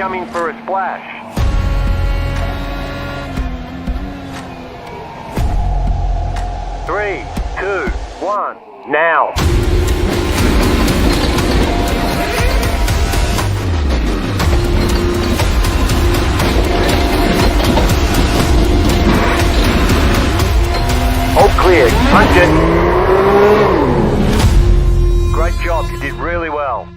coming for a splash. Three, two, one, now. All clear. Punch it. Great job. You did really well.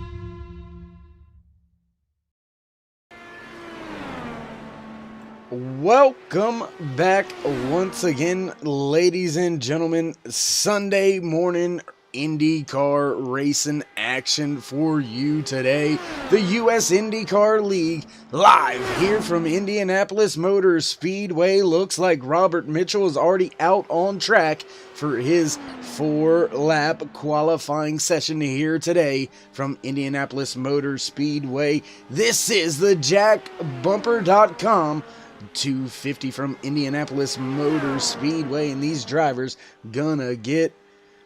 Welcome back once again, ladies and gentlemen. Sunday morning IndyCar racing action for you today. The U.S. IndyCar League live here from Indianapolis Motor Speedway. Looks like Robert Mitchell is already out on track for his 4-lap qualifying session here today from Indianapolis Motor Speedway. This is the JackBumper.com 250 from Indianapolis Motor Speedway, and these drivers gonna get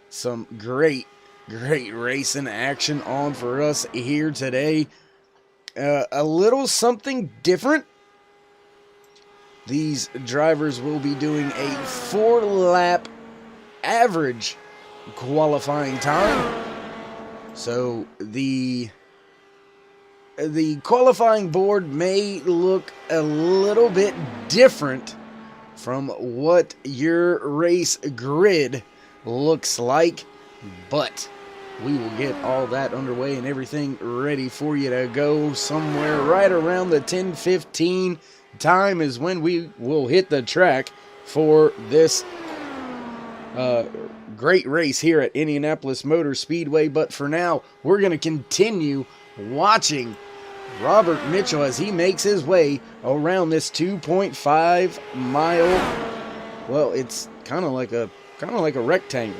some great racing action on for us here today. A little something different. These drivers will be doing a 4-lap average qualifying time. So the qualifying board may look a little bit different from what your race grid looks like, but we will get all that underway and everything ready for you to go somewhere right around the 10:15 time is when we will hit the track for this great race here at Indianapolis Motor Speedway. But for now, we're going to continue watching Robert Mitchell as he makes his way around this 2.5 mile, well, it's kind of like a rectangle.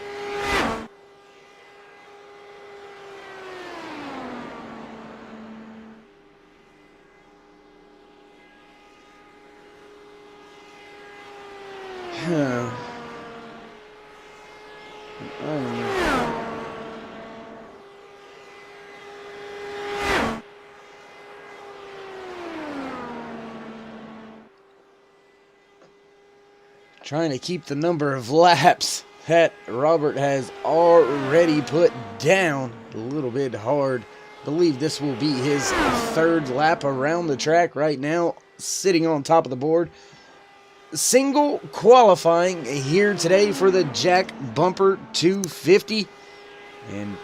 Trying to keep the number of laps that Robert has already put down a little bit hard. I believe this will be his 3rd lap around the track right now, sitting on top of the board. Single qualifying here today for the Jack Bumper 250. And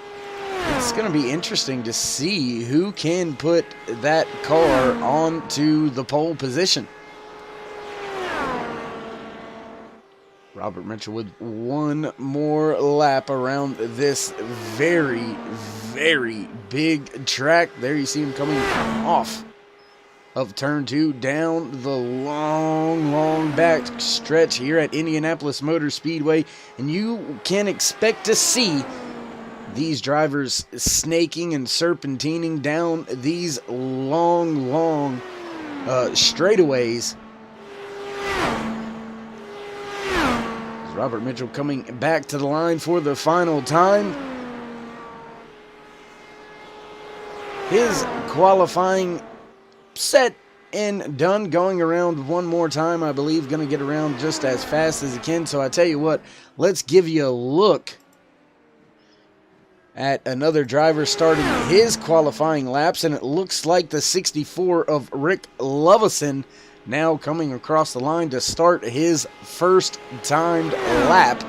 it's going to be interesting to see who can put that car onto the pole position. Robert Mitchell with one more lap around this very big track. There you see him coming off of turn 2 down the long back stretch here at Indianapolis Motor Speedway. And you can expect to see these drivers snaking and serpentining down these long straightaways. Robert Mitchell coming back to the line for the final time. His qualifying set and done, going around one more time, I believe. Going to get around just as fast as he can. So I tell you what, let's give you a look at another driver starting his qualifying laps, and it looks like the 64 of Rick Lovison now coming across the line to start his first timed lap.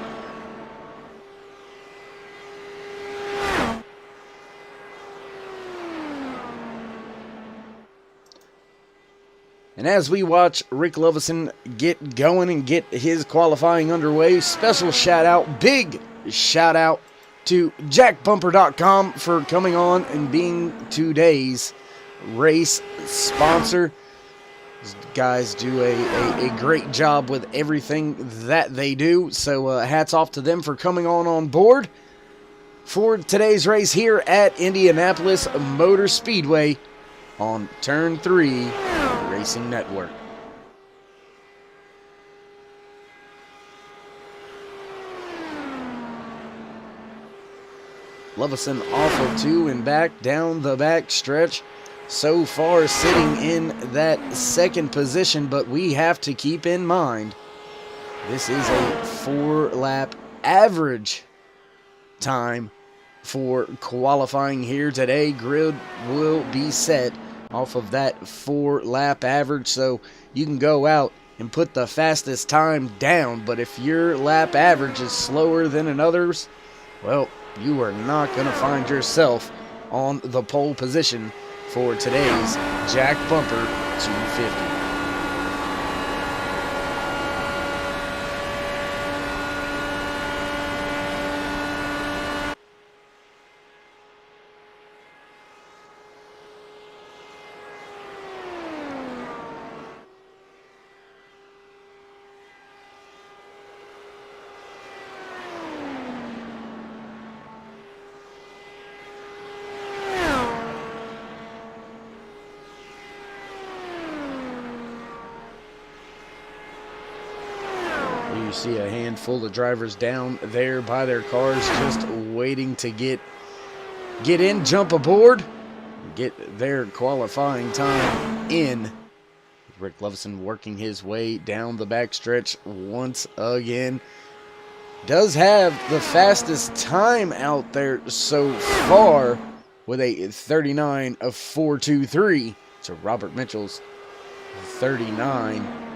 And as we watch Rick Lovison get going and get his qualifying underway, special shout out, big shout out to JackBumper.com for coming on and being today's race sponsor. These guys do a great job with everything that they do, so hats off to them for coming on board for today's race here at Indianapolis Motor Speedway on Turn 3 Racing Network. Lovison off of 2 and back down the back stretch. so far sitting in that second position, but we have to keep in mind this is a 4-lap average time for qualifying here today. Grid will be set off of that 4-lap average, so you can go out and put the fastest time down, but if your lap average is slower than another's, well, you are not going to find yourself on the pole position for today's Jack Bumper 250. You see a handful of drivers down there by their cars just waiting to get in, jump aboard, get their qualifying time in. Rick Lovison working his way down the backstretch once again. Does have the fastest time out there so far with a 39.423 to Robert Mitchell's 39.441.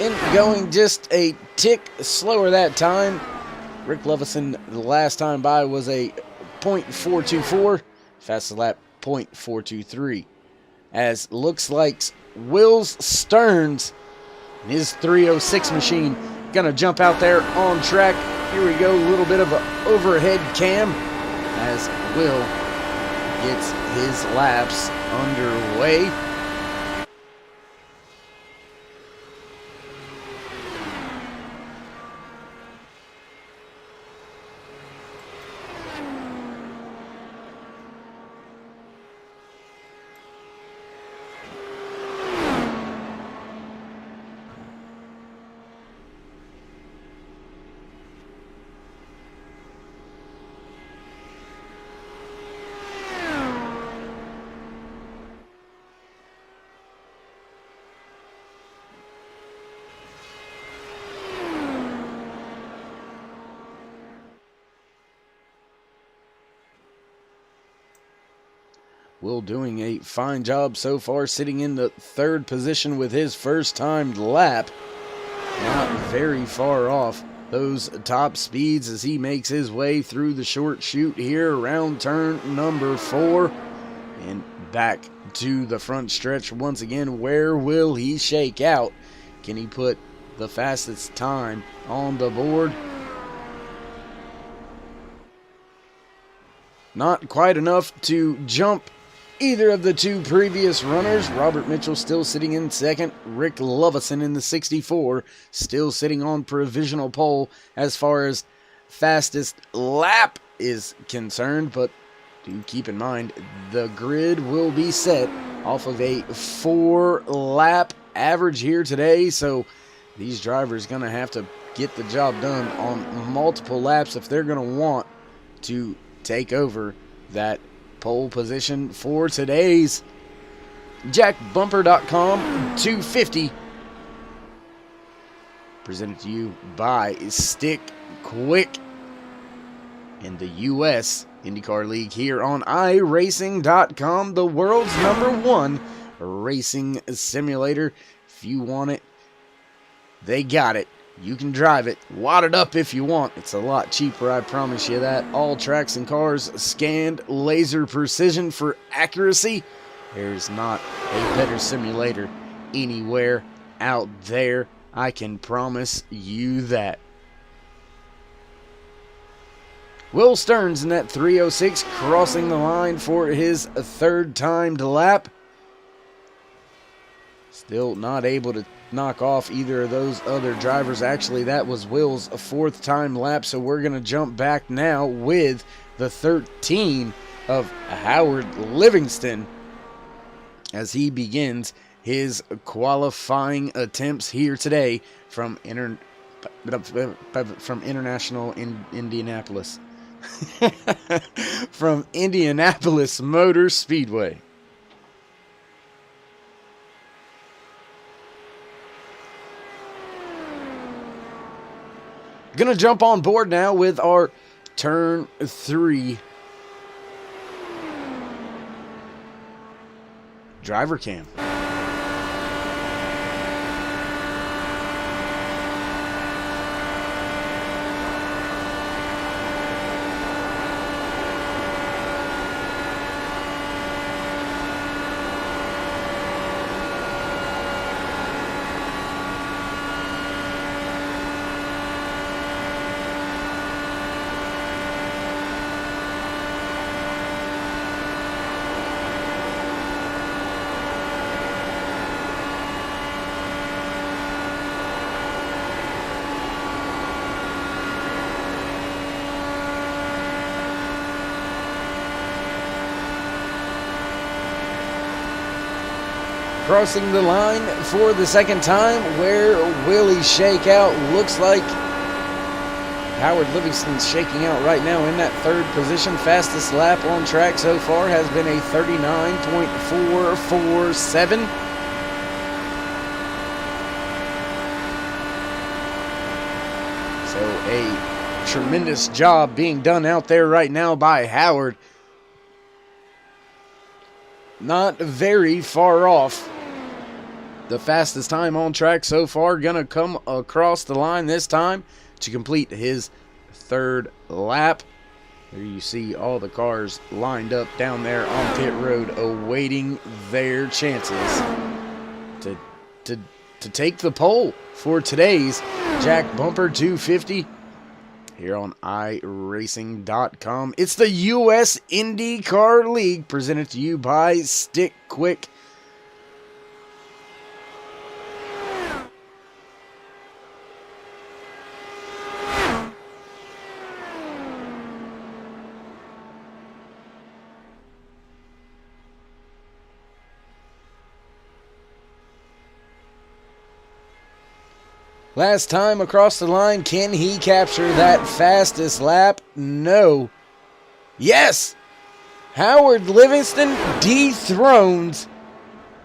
And going just a tick slower that time. Rick Lovison, the last time by was a .424, fastest lap .423. As looks like Will Stearns, his 306 machine, gonna jump out there on track. Here we go, a little bit of an overhead cam as Will gets his laps underway. Will doing a fine job so far, sitting in the third position with his first timed lap. Not very far off those top speeds as he makes his way through the short chute here around turn number 4 and back to the front stretch once again. Where will he shake out? Can he put the fastest time on the board? Not quite enough to jump either of the two previous runners. Robert Mitchell still sitting in second. Rick Lovison in the 64 still sitting on provisional pole as far as fastest lap is concerned. But do keep in mind, the grid will be set off of a 4-lap average here today. So these drivers going to have to get the job done on multiple laps if they're going to want to take over that pole position for today's JackBumper.com 250. Presented to you by Stick Quick in the U.S. IndyCar League here on iRacing.com, the world's #1 racing simulator. If you want it, they got it. You can drive it, wad it up if you want. It's a lot cheaper, I promise you that. All tracks and cars scanned laser precision for accuracy. There's not a better simulator anywhere out there. I can promise you that. Will Stearns in that 306 crossing the line for his third timed lap. Still not able to knock off either of those other drivers. Actually, that was Will's fourth time lap, so we're going to jump back now with the 13 of Howard Livingston. as he begins his qualifying attempts here today from International Indianapolis. From Indianapolis Motor Speedway. Gonna jump on board now with our turn 3 driver cam. Crossing the line for the second time. Where will he shake out? Looks like Howard Livingston's shaking out right now in that third position. Fastest lap on track so far has been a 39.447. So a tremendous job being done out there right now by Howard. Not very far off the fastest time on track so far. Gonna come across the line this time to complete his third lap. There you see all the cars lined up down there on pit road awaiting their chances to take the pole for today's Jack Bumper 250 here on iRacing.com. It's the U.S. IndyCar League presented to you by Stick Quick. Last time across the line, can he capture that fastest lap? No. Yes! Howard Livingston dethrones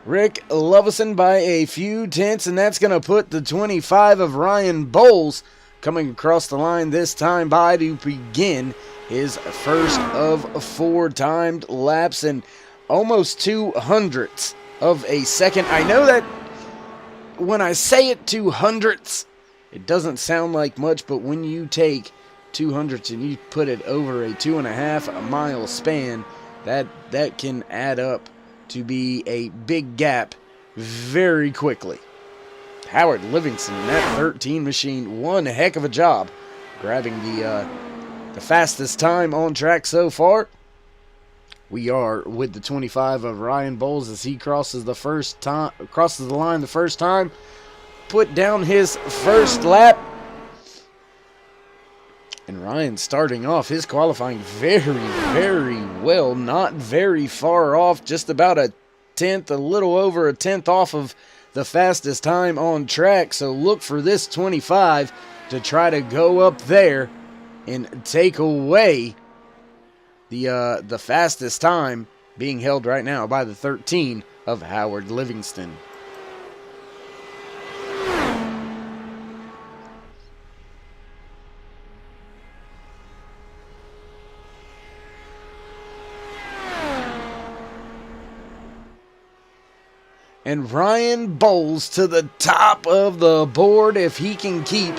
Rick Lovison by a few tenths, and that's going to put the 25 of Ryan Bowles coming across the line this time by to begin his first of 4 timed laps and almost 200ths of a second. I know that when I say it 200ths, it doesn't sound like much, but when you take 200ths and you put it over a 2.5 mile span, that can add up to be a big gap very quickly. Howard Livingston in that 13 machine, one heck of a job grabbing the fastest time on track so far. We are with the 25 of Ryan Bowles as he crosses the line the first time. Put down his first lap. And Ryan starting off his qualifying very, very well. Not very far off. Just about a little over a tenth off of the fastest time on track. So look for this 25 to try to go up there and take away the fastest time, being held right now by the 13 of Howard Livingston. And Ryan Bowles to the top of the board. If he can keep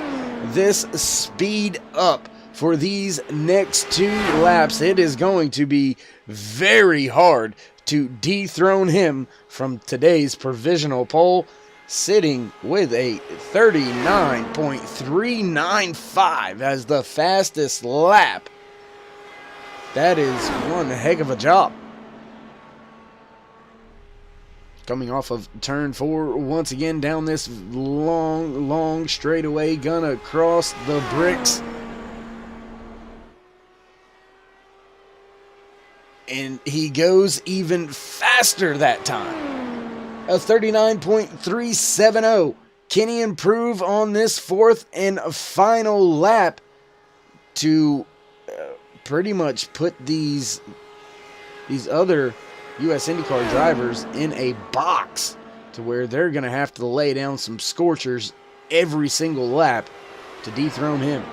this speed up for these next 2 laps, it is going to be very hard to dethrone him from today's provisional pole, sitting with a 39.395 as the fastest lap. That is one heck of a job. Coming off of turn 4 once again down this long straightaway, gonna cross the bricks. And he goes even faster that time. a 39.370. Can he improve on this fourth and final lap to pretty much put these other U.S. IndyCar drivers in a box to where they're going to have to lay down some scorchers every single lap to dethrone him?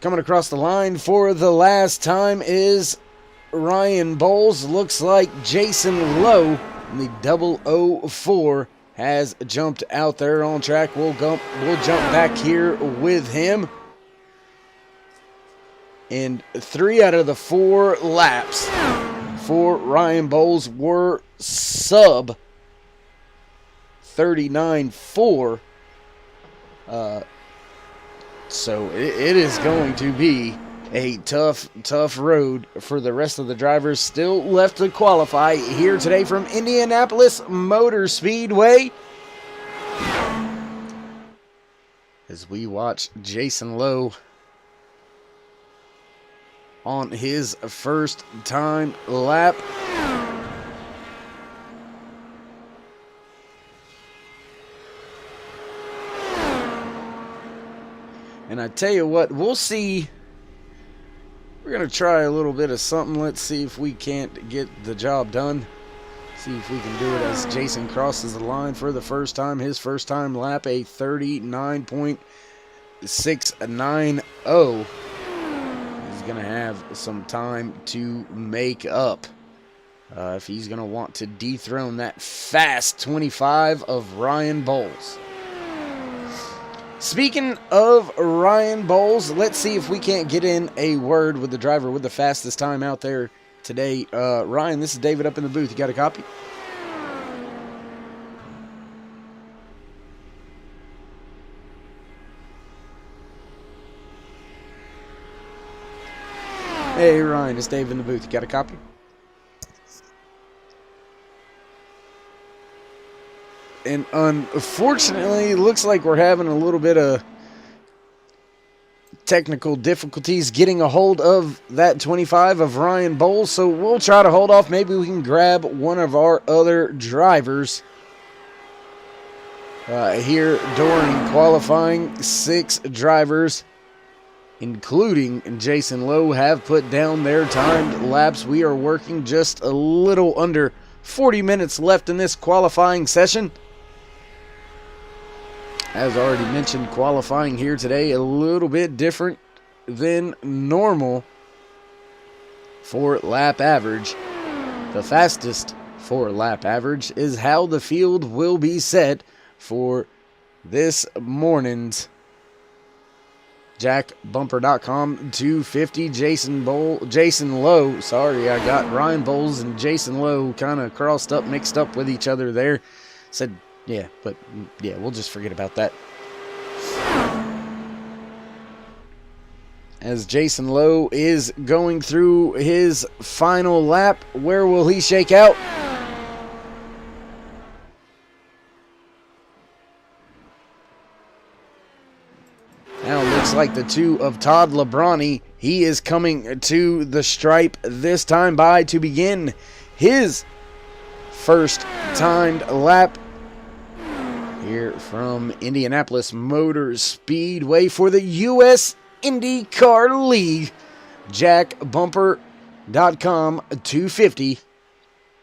Coming across the line for the last time is Ryan Bowles. Looks like Jason Lowe in the 004 has jumped out there on track. We'll jump back here with him. And 3 out of the 4 laps for Ryan Bowles were sub 39.4. So it is going to be a tough road for the rest of the drivers still left to qualify here today from Indianapolis Motor Speedway. As we watch Jason Lowe on his first time lap. And I tell you what, we'll see. We're going to try a little bit of something. Let's see if we can't get the job done. See if we can do it as Jason crosses the line for the first time. His first time lap, a 39.690. He's going to have some time to make up if he's going to want to dethrone that fast 25 of Ryan Bowles. Speaking of Ryan Bowles, let's see if we can't get in a word with the driver with the fastest time out there today. Ryan, this is David up in the booth. You got a copy? Hey, Ryan, it's Dave in the booth. You got a copy? And unfortunately, it looks like we're having a little bit of technical difficulties getting a hold of that 25 of Ryan Bowles. So we'll try to hold off. Maybe we can grab one of our other drivers here during qualifying. 6 drivers, including Jason Lowe, have put down their timed laps. We are working just a little under 40 minutes left in this qualifying session. As already mentioned, qualifying here today a little bit different than normal for lap average. The fastest for lap average is how the field will be set for this morning's jackbumper.com 250. Jason Lowe. Sorry, I got Ryan Bowles and Jason Lowe kind of mixed up with each other there. Said, yeah, but yeah, we'll just forget about that. As Jason Lowe is going through his final lap, where will he shake out? Now it looks like the 2 of Todd Lebrani. He is coming to the stripe this time to begin his first timed lap here from Indianapolis Motor Speedway for the U.S. IndyCar League. JackBumper.com 250.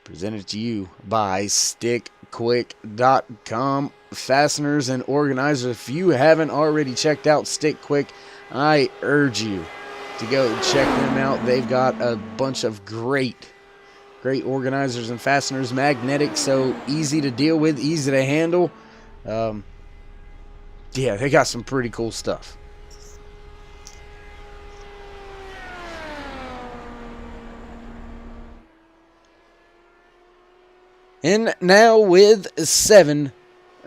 Presented to you by StickQuick.com. Fasteners and organizers. If you haven't already checked out Stick Quick, I urge you to go check them out. They've got a bunch of great organizers and fasteners. Magnetic, so easy to deal with, easy to handle. Yeah, they got some pretty cool stuff. And now with 7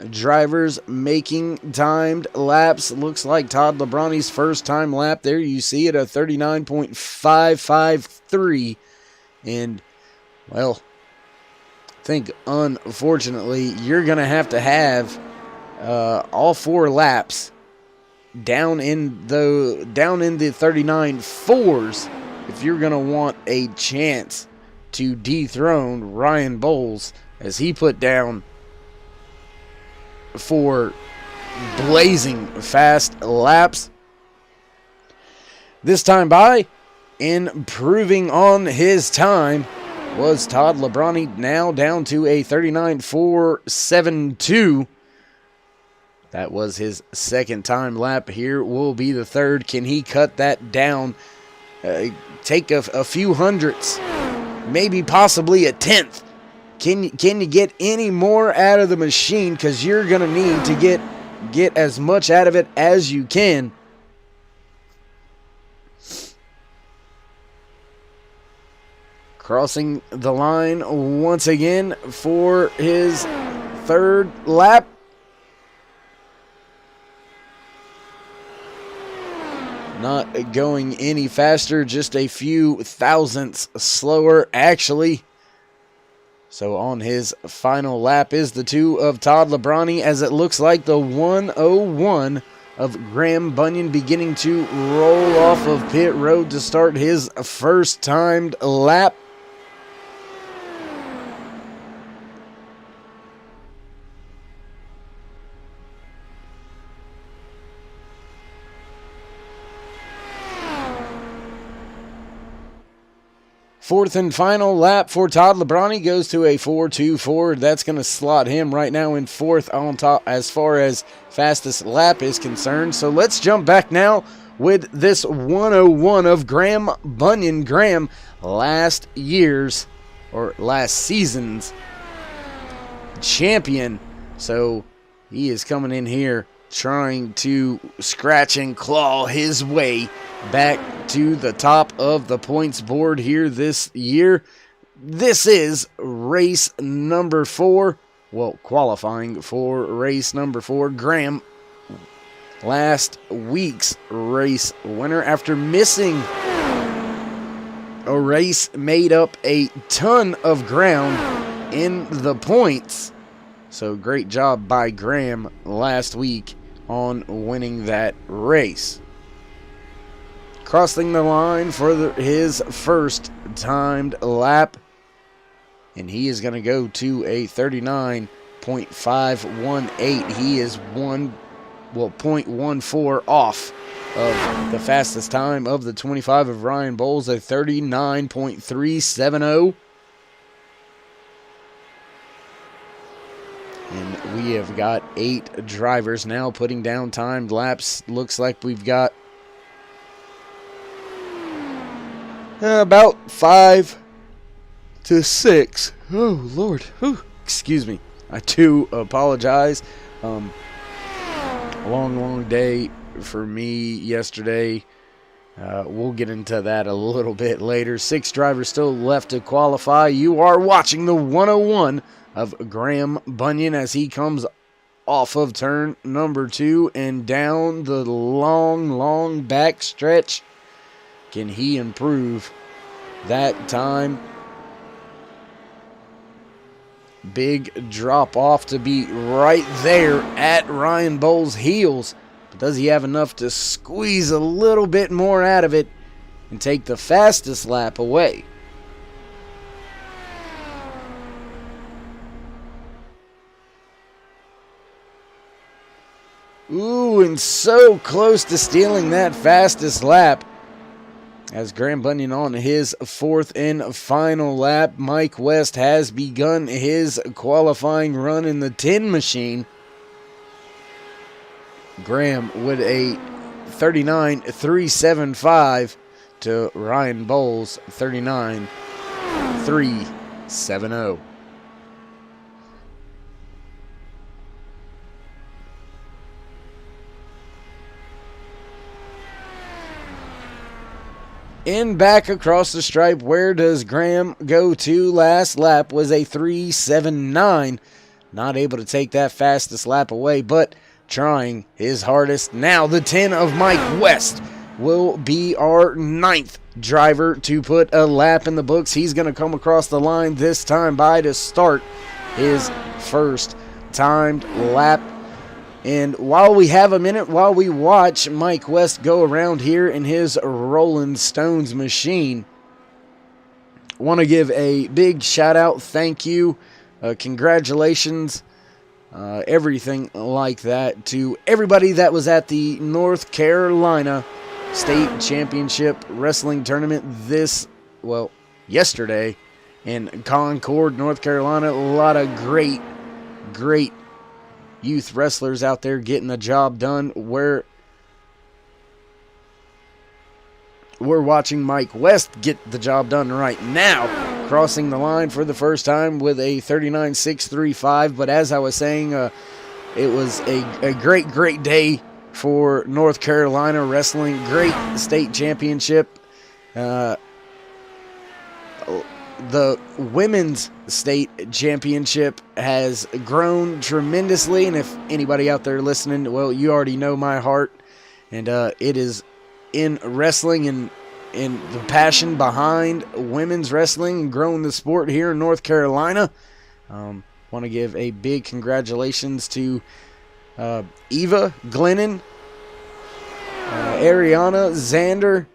drivers making timed laps. Looks like Todd Lebrani's first time lap. There you see it, a 39.553. And, well, I think unfortunately you're going to have all 4 laps down in the 39.4s if you're going to want a chance to dethrone Ryan Bowles, as he put down 4 blazing fast laps. This time by, improving on his time, was Todd Lebrani, now down to a 39.472. That was his second time lap. Here will be the third. Can he cut that down? Take a few hundredths, maybe possibly a tenth. Can you get any more out of the machine? Because you're going to need to get as much out of it as you can. Crossing the line once again for his third lap. Not going any faster, just a few thousandths slower, actually. So on his final lap is the 2 of Todd Lebrani, as it looks like the 101 of Graham Bunyan beginning to roll off of pit road to start his first timed lap. Fourth and final lap for Todd Lebrani goes to a 4.24. That's going to slot him right now in fourth on top as far as fastest lap is concerned. So let's jump back now with this 101 of Graham Bunyan. Graham, last season's champion. So he is coming in here trying to scratch and claw his way back to the top of the points board here this year. This is race number 4. Well, qualifying for race number 4. Graham, last week's race winner, after missing a race, made up a ton of ground in the points. So great job by Graham last week on winning that race. Crossing the line for his first timed lap, and he is going to go to a 39.518. He is 0.14 off of the fastest time of the 25 of Ryan Bowles, a 39.370. And we have got 8 drivers now putting down timed laps. Looks like we've got about 5 to 6. Oh, Lord. Whew. Excuse me. I do apologize. Long day for me yesterday. We'll get into that a little bit later. 6 drivers still left to qualify. You are watching the 101 of Graham Bunyan as he comes off of turn number 2 and down the long back stretch. Can he improve that time? Big drop off to be right there at Ryan Bowles' heels. But does he have enough to squeeze a little bit more out of it and take the fastest lap away? Ooh, and so close to stealing that fastest lap. As Graham Bunyan on his 4th and final lap, Mike West has begun his qualifying run in the 10 machine. Graham with a 39.375 to Ryan Bowles 39.370. In back across the stripe, where does Graham go to? Last lap was a 3.79. Not able to take that fastest lap away, but trying his hardest. Now the 10 of Mike West will be our 9th driver to put a lap in the books. He's going to come across the line this time by to start his first timed lap. And while we have a minute, while we watch Mike West go around here in his Rolling Stones machine, I want to give a big shout out, thank you, congratulations, everything like that to everybody that was at the North Carolina State Championship Wrestling Tournament yesterday in Concord, North Carolina. A lot of great youth wrestlers out there getting the job done. We're watching Mike West get the job done right now, crossing the line for the first time with a 39.635. But as I was saying, it was a great day for North Carolina wrestling. Great state championship. The women's state championship has grown tremendously, and if anybody out there listening, well, you already know my heart, and it is in wrestling and the passion behind women's wrestling and growing the sport here in North Carolina. Want to give a big congratulations to Eva, Glennon, Ariana, Xander.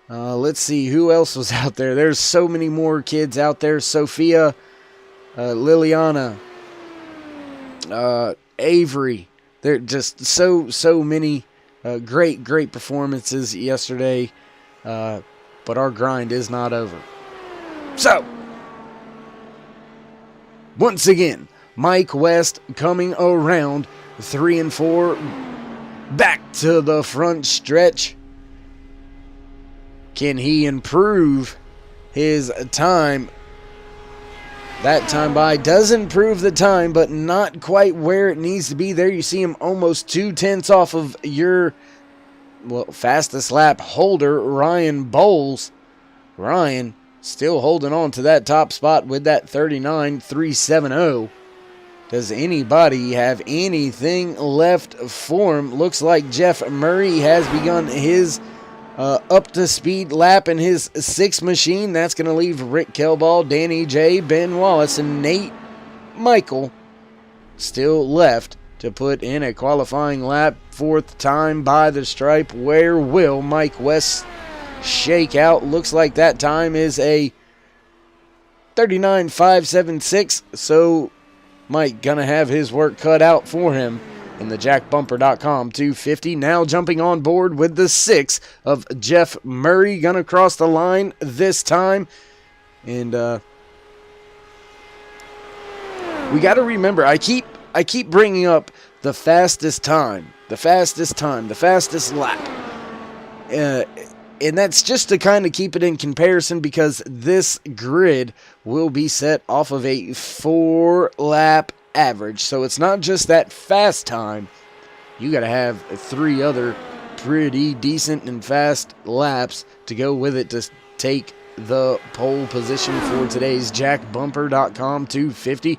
Let's see who else was out there. There's so many more kids out there. Sophia, Liliana, Avery. They're just so many great performances yesterday. But our grind is not over. So, once again, Mike West coming around 3 and 4, back to the front stretch. Can he improve his time? That time by does improve the time, but not quite where it needs to be. There you see him almost 2/10 off of your fastest lap holder, Ryan Bowles. Ryan still holding on to that top spot with that 39.370. Does anybody have anything left for him? Looks like Jeff Murray has begun his up-to-speed lap in his 6 machine. That's going to leave Rick Kelball, Danny J, Ben Wallace, and Nate Michael still left to put in a qualifying lap. 4th time by the stripe. Where will Mike West shake out? Looks like that time is a 39.576, so Mike gonna have his work cut out for him in the jackbumper.com 250. Now jumping on board with the 6 of Jeff Murray. Gonna cross the line this time. And we got to remember, I keep bringing up the fastest time, the fastest lap. And that's just to kind of keep it in comparison, because this grid will be set off of a 4-lap average. So it's not just that fast time. You got to have 3 other pretty decent and fast laps to go with it to take the pole position for today's jackbumper.com 250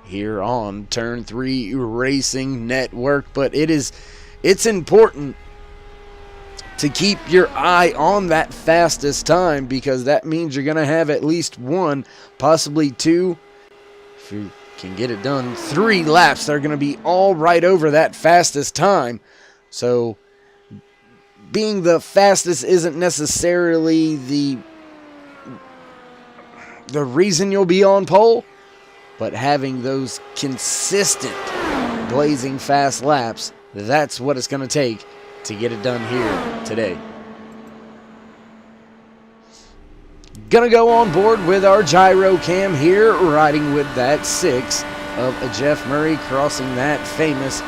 here on Turn 3 Racing Network. But it's important to keep your eye on that fastest time, because that means you're going to have at least 1, possibly 2, if you can get it done, 3 laps that are going to be all right over that fastest time. So being the fastest isn't necessarily the reason you'll be on pole, but having those consistent blazing fast laps, that's what it's going to take to get it done here today. Gonna go on board with our gyro cam here, riding with that 6 of Jeff Murray, crossing that famous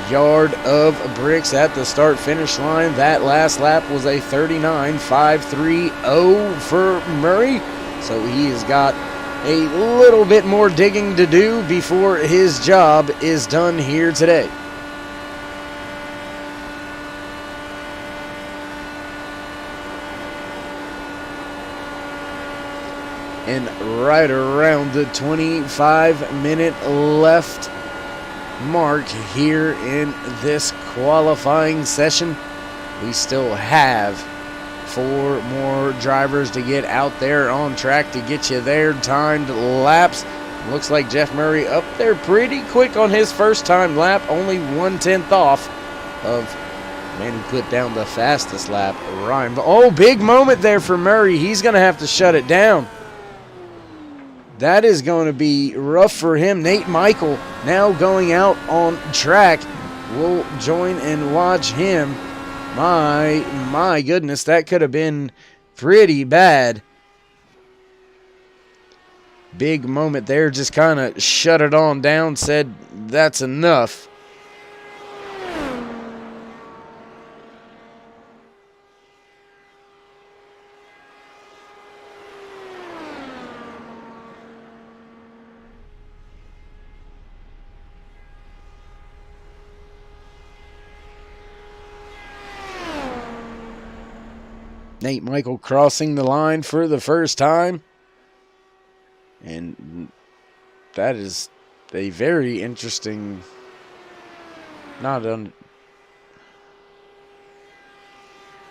yard of bricks at the start-finish line. That last lap was a 39.530 for Murray, so he has got a little bit more digging to do before his job is done here today. And right around the 25-minute left mark here in this qualifying session, we still have 4 more drivers to get out there on track to get you their timed laps. Looks like Jeff Murray up there pretty quick on his first time lap, only 1/10 off of man who put down the fastest lap, Ryan. Oh, big moment there for Murray. He's going to have to shut it down. That is going to be rough for him. Nate Michael now going out on track. We'll join and watch him. My goodness, that could have been pretty bad. Big moment there, just kind of shut it on down, said that's enough. Nate Michael crossing the line for the first time. And that is a very interesting,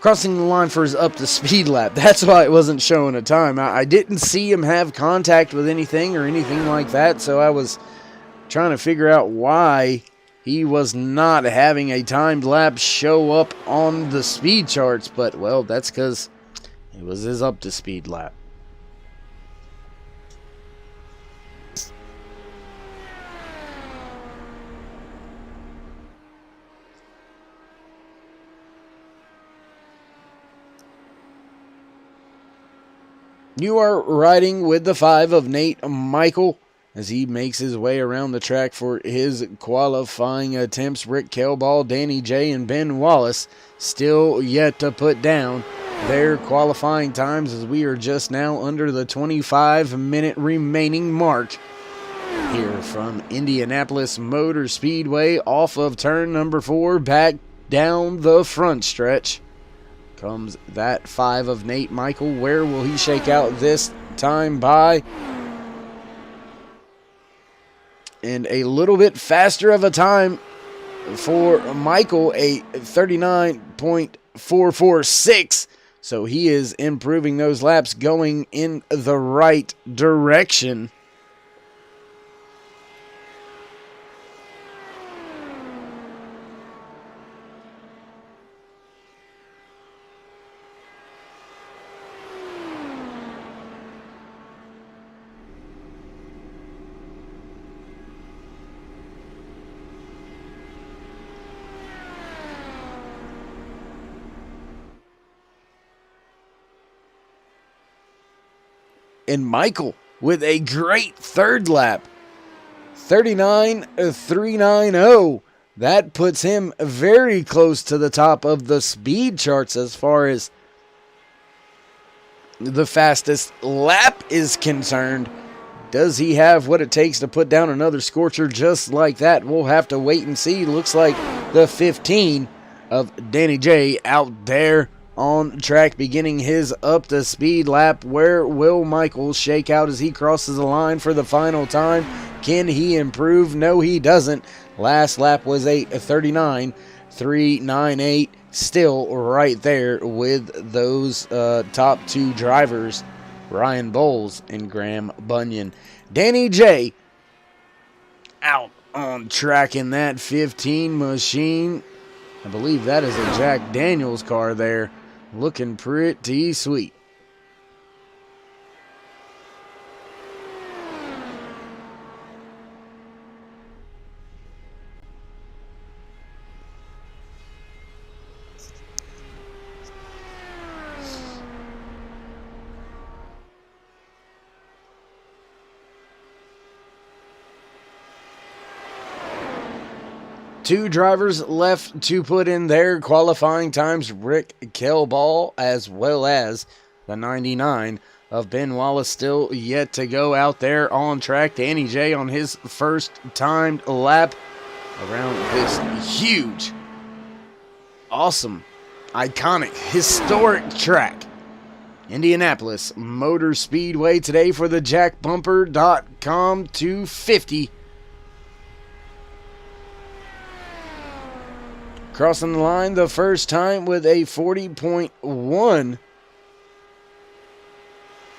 crossing the line for his up to speed lap. That's why it wasn't showing a time. I didn't see him have contact with anything or anything like that, so I was trying to figure out why he was not having a timed lap show up on the speed charts. But, well, that's because it was his up to speed lap. You are riding with the 5 of Nate Michael as he makes his way around the track for his qualifying attempts. Rick Kelball, Danny J, and Ben Wallace still yet to put down their qualifying times as we are just now under the 25-minute remaining mark here from Indianapolis Motor Speedway off of turn number 4 back down the front stretch. Comes that 5 of Nate Michael. Where will he shake out this time by? And a little bit faster of a time for Michael, a 39.446. So he is improving those laps, going in the right direction. And Michael with a great third lap, 39.390. That puts him very close to the top of the speed charts as far as the fastest lap is concerned. Does he have what it takes to put down another scorcher just like that? We'll have to wait and see. Looks like the 15 of Danny J out there on track, beginning his up to speed lap. Where will Michael shake out as he crosses the line for the final time? Can he improve? No, he doesn't. Last lap was a 39.398. Still right there with those top 2 drivers, Ryan Bowles and Graham Bunyan. Danny J out on track in that 15 machine. I believe that is a Jack Daniels car there. Looking pretty sweet. Two drivers left to put in their qualifying times. Rick Kelball as well as the 99 of Ben Wallace still yet to go out there on track. Danny J on his first timed lap around this huge, awesome, iconic, historic track. Indianapolis Motor Speedway today for the JackBumper.com 250. Crossing the line the first time with a 40.1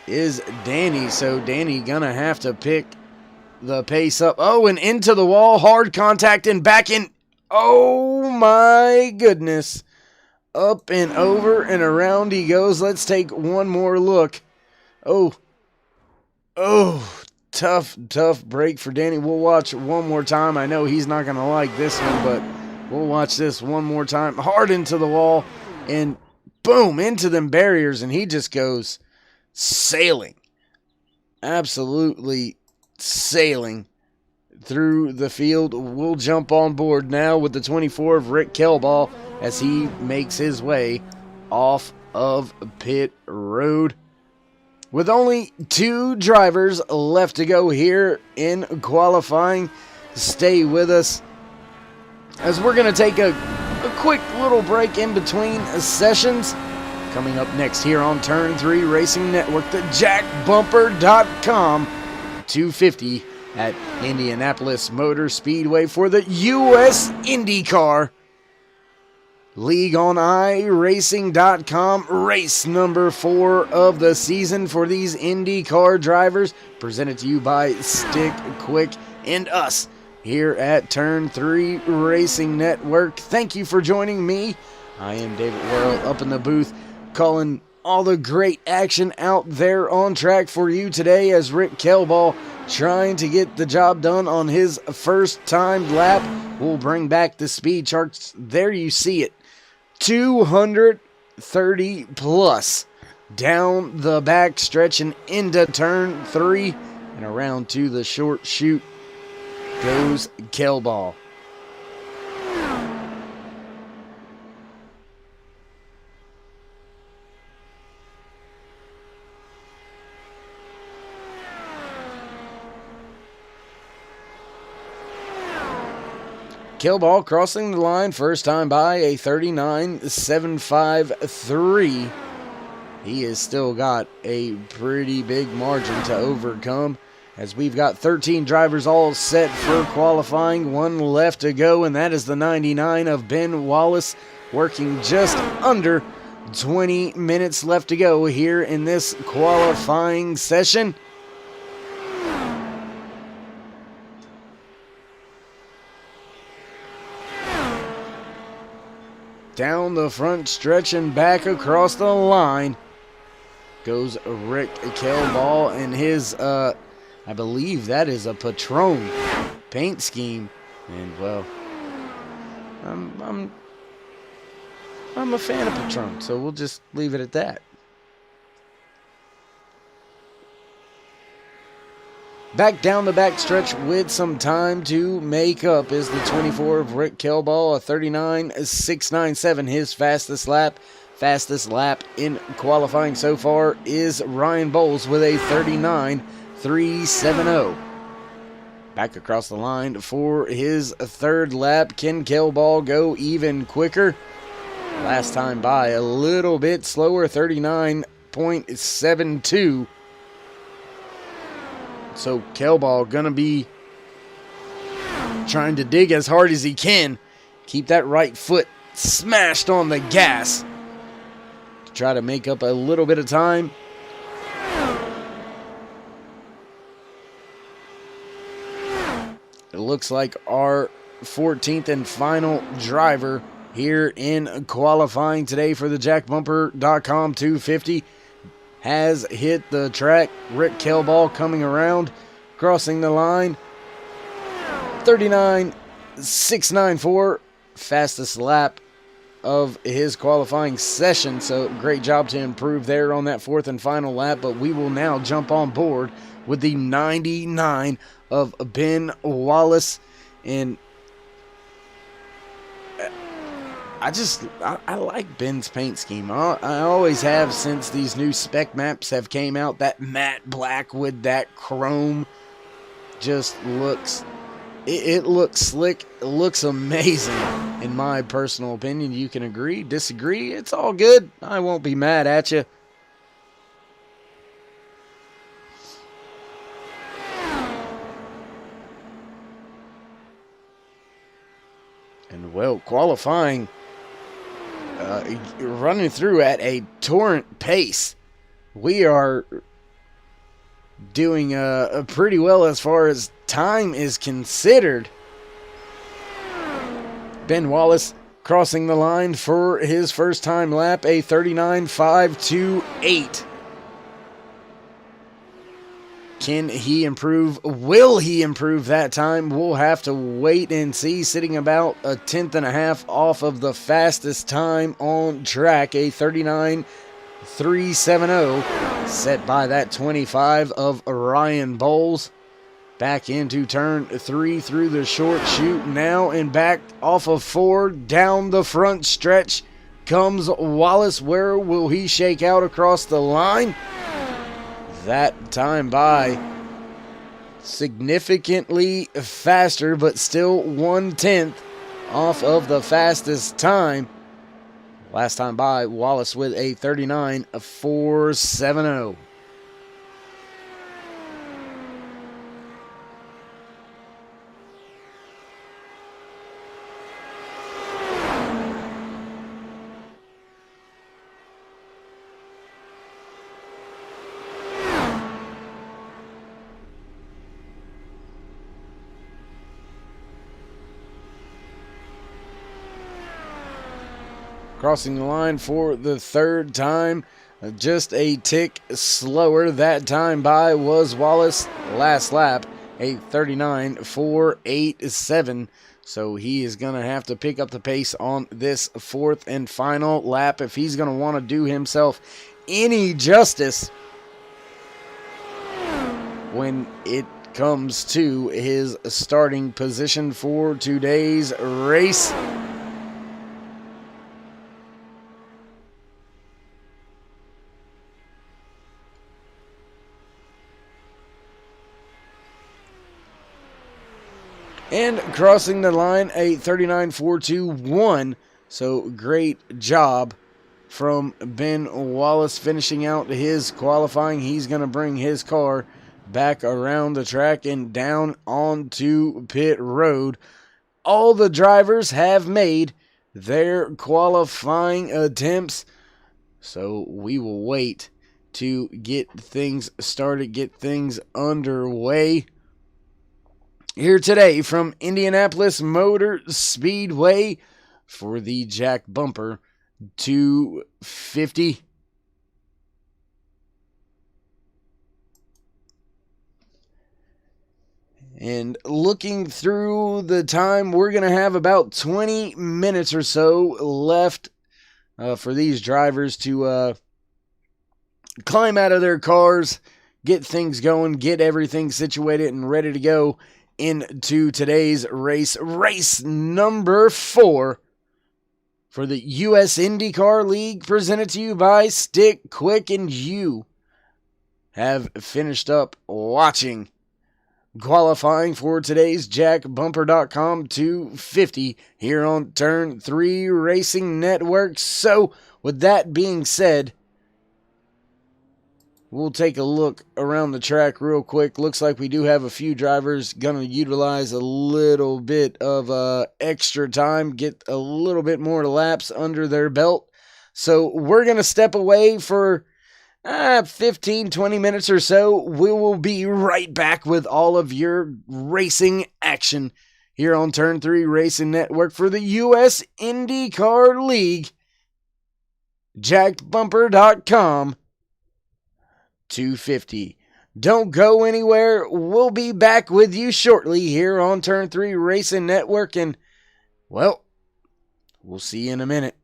is Danny. So Danny gonna have to pick the pace up. Oh, and into the wall. Hard contact and back in. Oh, my goodness. Up and over and around he goes. Let's take one more look. Oh, tough break for Danny. We'll watch one more time. I know he's not going to like this one, but we'll watch this one more time. Hard into the wall and boom, into them barriers, and he just goes sailing. Absolutely sailing through the field. We'll jump on board now with the 24 of Rick Kelball as he makes his way off of pit road. With only 2 drivers left to go here in qualifying, stay with us as we're going to take a quick little break in between sessions. Coming up next here on Turn 3 Racing Network, the jackbumper.com 250 at Indianapolis Motor Speedway for the U.S. IndyCar League on iRacing.com. Race number 4 of the season for these IndyCar drivers. Presented to you by Stick Quick and us here at Turn 3 Racing Network. Thank you for joining me. I am David Worrell up in the booth, calling all the great action out there on track for you today as Rick Kelball trying to get the job done on his first time lap. We'll bring back the speed charts. There you see it. 230 plus down the back stretch and into turn 3 and around to the short chute goes Kelball. Kelball crossing the line first time by a 39.753. He has still got a pretty big margin to overcome as we've got 13 drivers all set for qualifying. 1 left to go, and that is the 99 of Ben Wallace, working just under 20 minutes left to go here in this qualifying session. Down the front stretch and back across the line goes Rick Kelball and his, I believe that is a Patron paint scheme. And well, I'm a fan of Patron, so we'll just leave it at that. Back down the back stretch with some time to make up is the 24 of Rick Kelball, a 39.697, his fastest lap. Fastest lap in qualifying so far is Ryan Bowles with a 39.370. Back across the line for his third lap. Can Kelball go even quicker? Last time by a little bit slower, 39.72. So Kelball gonna be trying to dig as hard as he can. Keep that right foot smashed on the gas to try to make up a little bit of time. It looks like our 14th and final driver here in qualifying today for the jackbumper.com 250 has hit the track. Rick Kelball coming around, crossing the line. 39.694, fastest lap of his qualifying session. So great job to improve there on that 4th and final lap. But we will now jump on board with the 99 of Ben Wallace. And I like Ben's paint scheme. I always have since these new spec maps have came out. That matte black with that chrome just looks, it looks slick. It looks amazing in my personal opinion. You can agree, disagree. It's all good. I won't be mad at you. And well, qualifying, running through at a torrent pace. We are doing pretty well as far as time is considered. Ben Wallace crossing the line for his first time lap, a 39.528. Can he improve? Will he improve that time? We'll have to wait and see. Sitting about a tenth and a half off of the fastest time on track, a 39.370, set by that 25 of Ryan Bowles. Back into turn 3 through the short chute now, and back off of 4 down the front stretch comes Wallace. Where will he shake out across the line? That time by significantly faster, but still 1/10 off of the fastest time. Last time by, Wallace with a 39.470. Crossing the line for the third time, just a tick slower. That time by was Wallace. Last lap, a 39.487. So he is going to have to pick up the pace on this fourth and final lap if he's going to want to do himself any justice when it comes to his starting position for today's race. And crossing the line, a 39.421. So great job from Ben Wallace finishing out his qualifying. He's going to bring his car back around the track and down onto pit road. All the drivers have made their qualifying attempts. So we will wait to get things started, get things underway. Here today from Indianapolis Motor Speedway for the Jack Bumper 250. And looking through the time, we're going to have about 20 minutes or so left for these drivers to climb out of their cars, get things going, get everything situated and ready to go into today's race. Race number 4 for the U.S. IndyCar League, presented to you by Stick Quick, and you have finished up watching qualifying for today's JackBumper.com 250 here on Turn 3 Racing Network. So, with that being said, we'll take a look around the track real quick. Looks like we do have a few drivers going to utilize a little bit of extra time, get a little bit more laps under their belt. So we're going to step away for 15, 20 minutes or so. We will be right back with all of your racing action here on Turn 3 Racing Network for the U.S. IndyCar League. JackBumper.com 250. Don't go anywhere. We'll be back with you shortly here on Turn 3 Racing Network, and, well, we'll see you in a minute.